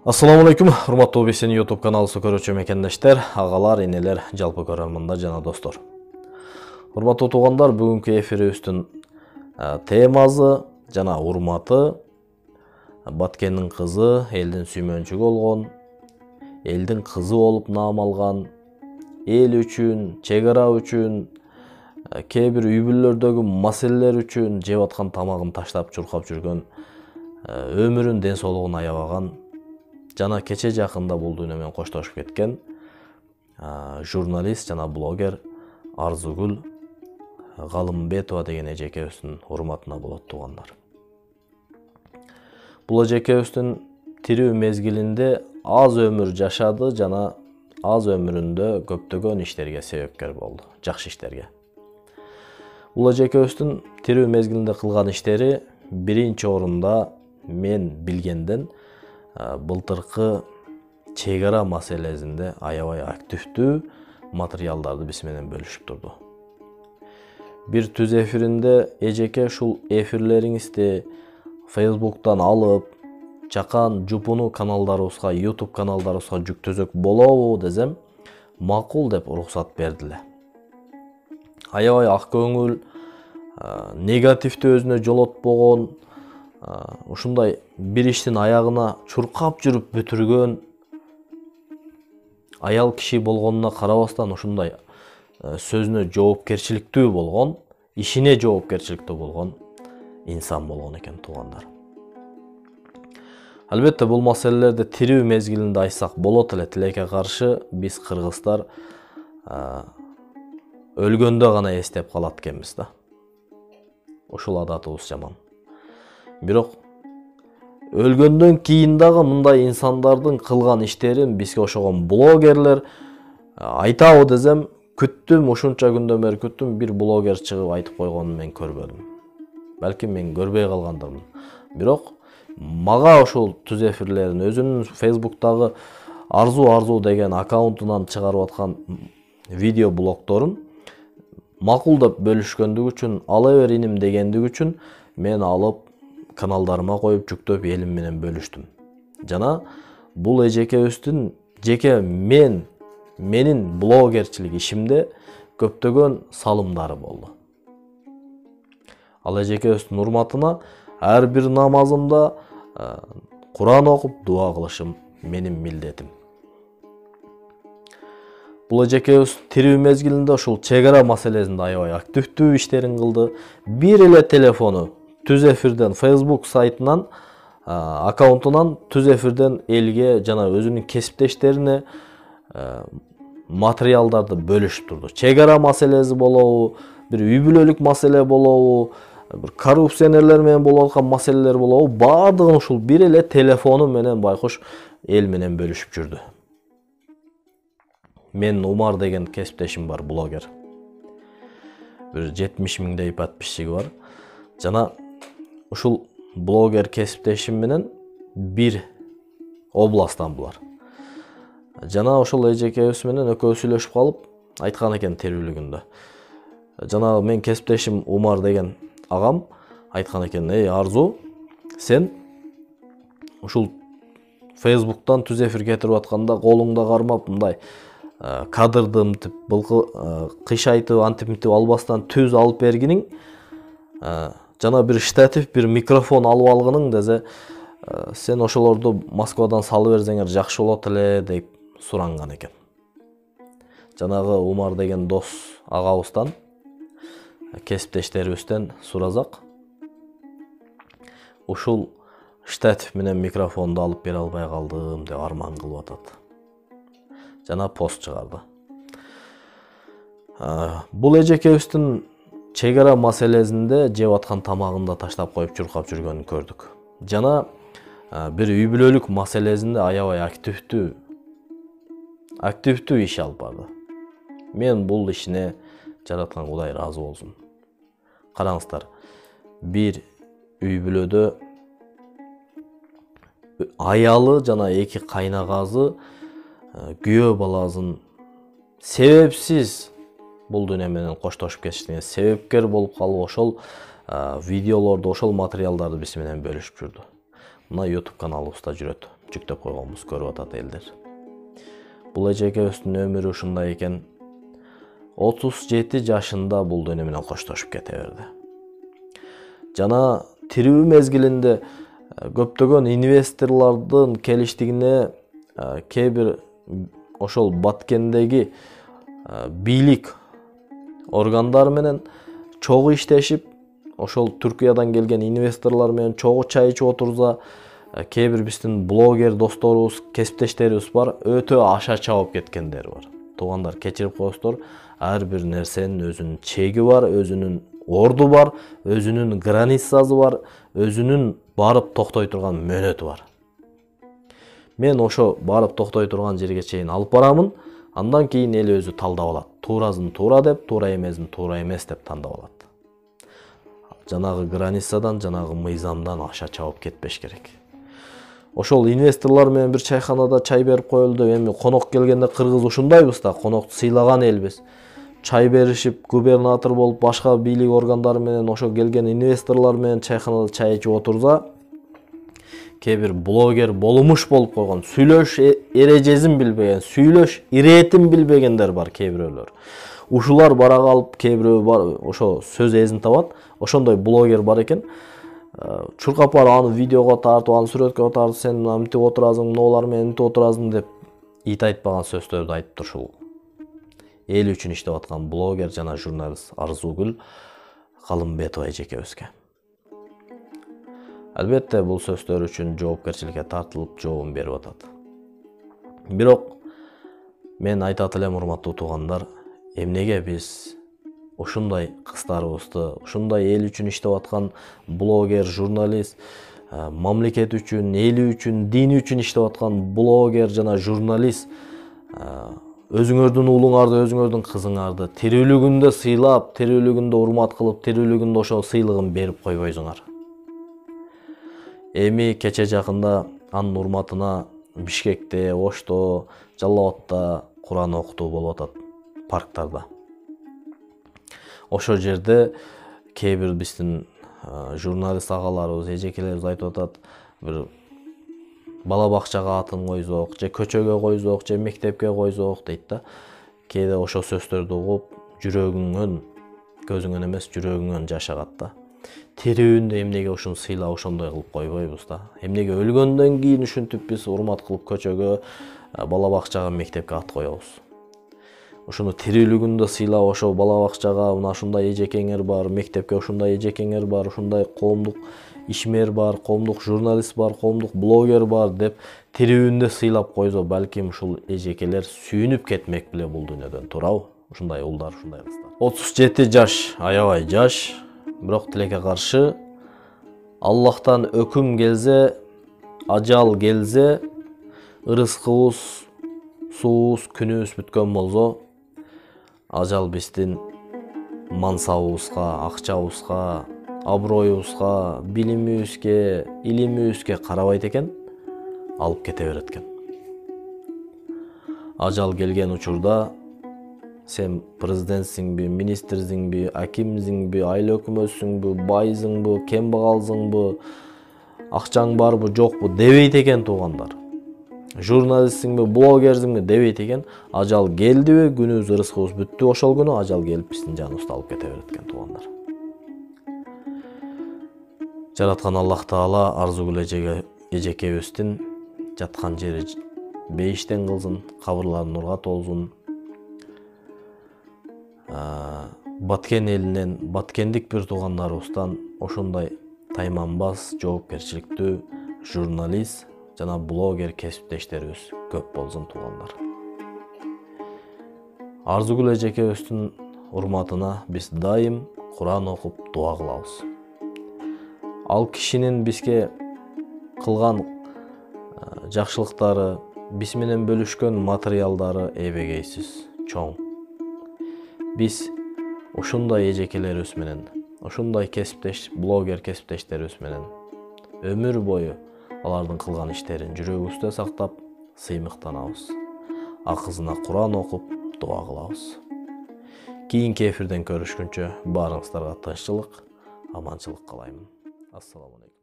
Assalamu алейкум, урматтуу OBS'nin YouTube каналыбызды көрүүчү мекендештер, агалар, энелер, жалпы көрөрмандар жана достор. Урматтуу туугандар, бүгүнкү эфирибиздин темасы жана урматы Баткендин кызы, элдин сүймөнчүгү болгон, элдин кызы болуп наам алган, эл үчүн, чек ара үчүн, кээ бир үй бүлөлөрдөгү маселелер үчүн жеп аткан тамагын таштап чуркап жүргөн, өмүрүн, ден соолугун аябаган жана кече жакында бул дүйнө менен коштошуп кеткен журналист жана блогер Арзугүл Галымбетова деген эжекебиздин урматына болот туугандар. Бул эжекебиздин тирүү мезгилинде аз өмүр жашады жана аз өмүрүндө көптөгөн иштерге себепкер болду, жакшы иштерге. Бул эжекебиздин тирүү мезгилинде кылган иштери биринчи орунда мен билгенден былтыркы чек ара маселесинде аябай активдүү материалдарды биз менен бөлүшүп турду. Бир түз эфиринде эжеке ушул эфирлериңизди Facebook'tan алып, чакан жупуну каналдарыбызга, YouTube каналдарыбызга жүктөзөк болобу десем, макул деп уруксат бердиле. Аябай ак көңүл, негативди өзүнө жолотпогон, ушундай бир иштин аягына чуркап жүрүп бүтүргөн аял киши болгонуна карабастан ушундай сөзүнө жоопкерчиликтүү болгон, ишине жоопкерчиликтүү болгон инсан болгон экен туугандар. Албетте бул маселелерди тирүү мезгилинде айтсак болот эле, тилекке каршы биз кыргыздар өлгөндө гана эстеп калат экенбиз да. Ушул адатыбыз жаман. Бирок өлгөндөн кийин дагы мындай инсандардын кылган иштерин бизге ошогон блогерлер айтабы десем, күттүм, ушунча күндөн бери күттүм, бир блогер чыгып айтып койгонун мен көрбөдүм. Балким мен көрбөй калгандырмын. Бирок мага ошол түз эфирлерин өзүнүн Facebook'тагы Арзу деген аккаунтунан чыгарып аткан видео блогторун макул деп бөлүшкөндүгү үчүн, ала бер иним дегендиги үчүн мен алып каналдарыма коюп жүктөп элим менен бөлүштүм. Жана бул эжекебиздин жеке менин блогерчилик ишимде көптөгөн салымдары болду. Ал эжекебиздин урматына ар бир намазымда Куран окуп дуа кылышым менин милдетим. Бул эжекебиз тирүү мезгилинде ушул чек ара маселесинде аябай активдүү иштерин кылды. Бир эле телефону түз эфирден Facebook сайтынан, аккаунтунан түз эфирден элге жана өзүнүн кесиптештерине материалдарды бөлүшүп турду. Чек ара маселеси болобу, бир үй бүлөлүк маселе болобу, бир коррупционерлер менен болуп аткан маселелер болобу, баардыгын ушул бир эле телефону менен байкуш эл менен бөлүшүп жүрдү. Мен Умар деген кесиптешим бар, блогер. Бир 70 миңдей подписчиги бар. Жана ушул блогер кесиптешим менен бир областтан булар. Жана ошол эжекебиз менен экөө сүйлөшүп калып, айткан экен тирүүлүгүндө. Жана мен кесиптешим Умар деген агам айткан экен: "Эй Арзу, сен ушул Facebook'тан түз эфир кетирип атканда колуңда кармап мындай кадрды мынтип кыйшайтып, антип албастан түз алып бергиниң, жана бир штатив, бир микрофон алып алгының десе, сен ошолорду Москвадан салып берсеңер жакшы болот эле" деп суранган экен. Жанагы Умар деген дос агабыздан, кесиптештерибизден суразак, ушул штатив менен микрофонду алып бере албай калдым деп арман кылып атат. Жана пост чыгарды. Бул эжекебиздин чек ара маселесинде жеп аткан тамагында таштап коюп чуркап жүргөнүн көрдүк. Жана бир үй бүлөлүк маселесинде аябай активдүү иш алып барды. Мен бул ишине жараткан Кудай ыраазы болсун. Караңыздар, бир үй бүлөдө аялы жана эки кайнагасы күйөө баласын себепсиз бул дүйнө менен коштошуп кетишине себепкер болуп калып, ошол видеолорду, ошол материалдарды биз менен бөлүшүп жүрдү. мына YouTube каналыбызда жүрөт. Жүктөп койгонбуз, көрүп атат элдер. Бул эжекебиздин өмүрү ушундай экен. 37 жашында бул дүйнө менен коштошуп кете берди. Жана тирүү мезгилинде көптөгөн инвесторлордун келиштигине кээ бир ошол Баткендеги бийлик органдары менен чогуу иштешип, ошол Түркиядан келген инвесторлор менен чогуу чай ичип отурса, кээ бир биздин блогер досторубуз, кесиптештерибиз бар, өтө аша чабып кеткендер бар. Туугандар, кечирип коесуздар, ар бир нерсенин өзүнүн чеги бар, өзүнүн орду бар, өзүнүн границасы бар, өзүнүн барып токтой турган мөөнөтү бар. Мен ошо барып токтой турган жерге чейин алып барамын, андан кийин эл өзү талдап алат. Туурасын туура деп, туура эмесин туура эмес деп тандап алат. Жанагы границадан, жанагы мыйзамдан аша чабып кетпеш керек. Ошол инвесторлор менен бир чайханада чай берип коелду. Эми конок келгенде кыргыз ушундайбыз да, конокту сыйлаган элбиз. Чай беришип, губернатор болуп, башка бийлик органдары менен ошо келген инвесторлор менен чайханада чай ичип отурса, кээ бир блогер болумуш болуп койгон, сүйлөш эрежесин билбеген, сүйлөш иретин билбегендер бар кээ бирөөлөр. Ушулар барак алып, кээ бирөө бар, ошо сөз эзин табат. Ошондой блогер бар экен. Чуркап барып аны видеого тартып, аны сүрөткө тартып, сен мынтип отурасың, мыналар менен мынтип отурасың деп ит айтпаган сөздөрдү айтыптыр ушул. Эл үчүн иштеп аткан блогер жана журналист Арзугүл Калымбетова эжекебизге. Албетте бул сөздөр үчүн жоопкерчиликке тартылып, жообун берип атат. Бирок мен айтат элем, урматтуу туугандар, эмнеге биз ушундай кыздарыбызды, ушундай эл үчүн иштеп аткан блогер, журналист, мамлекет үчүн, эли үчүн, дини үчүн иштеп аткан блогер жана журналист өзүңөрдүн уулуңарды, өзүңөрдүн кызыңарды тирүүлүгүндө сыйлап, тирүүлүгүндө урмат кылып, тирүүлүгүндө ошол сыйлыгын берип койбойсуңар. Эми кече жакында анын урматына Бишкекте, Ошто, Жалал Абадта Куран окутуу болуп атат парктарда. Ошол жерде кээ бир биздин журналист агаларыбыз, эжекелерибиз айтып атат, бир бала бакчага атын койсок, же көчөгө койсок, же мектепке койсок дейт да. Кээде ошол сөздөрдү угуп, жүрөгүңөн, көзүңөн эмес, жүрөгүңөн жаш агат да. Тирүүндө эмнеге ушуну сыйлап, ошондой кылып койбойбуз да. Эмнеге өлгөндөн кийин ушинтип биз урмат кылып көчөгө, бала бакчага, мектепке ат коебуз. Ушуну тирүүлүгүндө сыйлап, ошол бала бакчага мына ушундай эжекеңер бар, мектепке ушундай эжекеңер бар, ушундай коомдук ишмер бар, коомдук журналист бар, коомдук блогер бар деп тирүүндө сыйлап койсо, балким ушул эжекелер сүйүнүп кетмек беле бул дүйнөдөн, туурабы? Ушундай улдар, ушундай кыздар. 37 жаш, аябай жаш, бирок тилекке каршы Аллахтан өкүм келсе, ажал келсе, ырыскыбыз, суубуз, күнүбүз бүткөн болсо, ажал биздин мансабыбызга, акчабызга, аброюбузга, билимибизге, илимибизге карабайт экен, алып кете берет экен. Ажал келген учурда сен президентсиңби, министрсиңби, акимсиңби, айыл өкмөтсүңбү, байсыңбы, кембагалсыңбы, акчаң барбы, жокпу дебейт экен туугандар. Журналистсиңби, блогерсиңби дебейт экен. Ажал келдиби, күнүбүз, ырыскыбыз бүттү, ошол күнү ажал келип биздин жаныбызды алып кете берет экен туугандар. Жараткан Аллах Таала Арзугүл эжекебиздин жаткан жери бейиштен кылсын, кабырларын нурга толсун. Баткен элинен, баткендик бир туугандарыбыздан ошондой тайманбас, жоопкерчиликтүү журналист жана блогер кесиптештерибиз көп болсун туугандар. Арзугүл эжекебиздин урматына биз дайым Куран окуп дуа кылабыз. Ал кишинин бизге кылган жакшылыктары, биз менен бөлүшкөн материалдары эбегейсиз, чоң. Биз ушундай эжекелерибиз менен, ушундай кесиптеш, блогер кесиптештерибиз менен өмүр бою алардын кылган иштерин жүрөгүбүздө сактап, сыймыктанабыз. Акызына Куран окуп, дуа кылабыз. Кийинки эфирден көрүшкүнчө баарыңыздарга тынччылык, аманчылык каалаймын. Ассаламу алейкум.